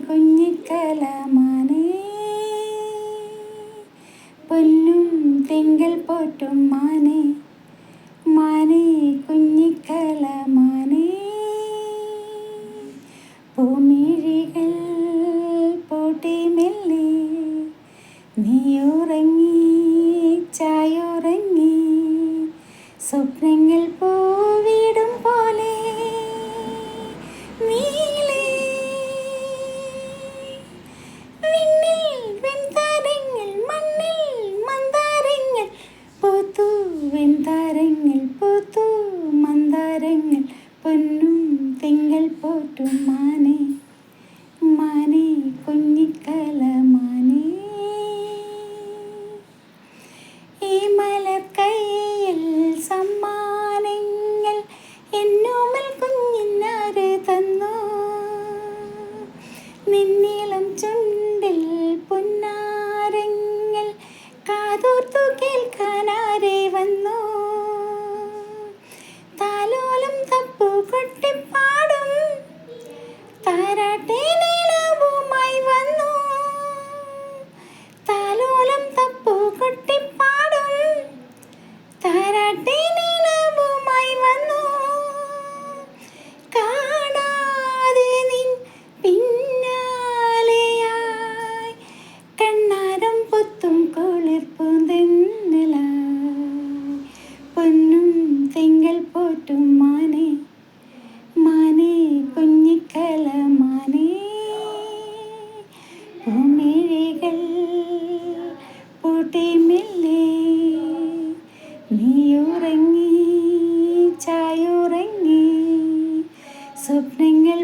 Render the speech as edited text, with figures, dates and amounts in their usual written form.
കുഞ്ഞിക്കലമാനേ പൊന്നും തിങ്കൾ പോറ്റും മാനേ മാനേ കുഞ്ഞിക്കലമാനേ പൂമിഴികൾ പൂട്ടി മെല്ലെ നീയുറങ്ങി ചായുറങ്ങി സ്വപ്നങ്ങൾ പൂവിടും പോലെ നീലേ വിണ്ണിൽ വെൺതാരങ്ങൾ മണ്ണിൽ മന്ദാരങ്ങൾ പൂത്തു വെൺതാരങ്ങൾ പൂത്തു മന്ദാരങ്ങൾ പൊന്നും തിങ്കൾ പോറ്റും മാനേ മാനേ കുഞ്ഞിക്കലമാനേ ഈ മലർക്കൈയിൽ സമ്മാനങ്ങൾ എന്നോമൽ കുഞ്ഞിനാര് തന്നു നിന്നീളം ചുണ്ടിൽ പൊന്നാരങ്ങൾ കാതോർത്തു കേൾക്കാനാരെ വന്നു താലോലം തപ്പു കൊട്ടിപ്പാടും താരാട്ടേ നീളവുമായി വന്നു താലോലം തപ്പു കൊട്ടിപ്പാടും താരാട്ടേ നീളവുമായി വന്നു കാണാതെ നിൻ പിന്നാലെയായി കണ്ണാരം പൊത്തും കുളിർപ്പൂന്തെന്നലായി പൊന്നും തിങ്കൾ പോറ്റും മാനേ മാനേ കുഞ്ഞിക്കലമാനേ പൂമിഴികൾ പൂട്ടി മെല്ലെ നീയുറങ്ങി ചായുറങ്ങി സ്വപ്നങ്ങൾ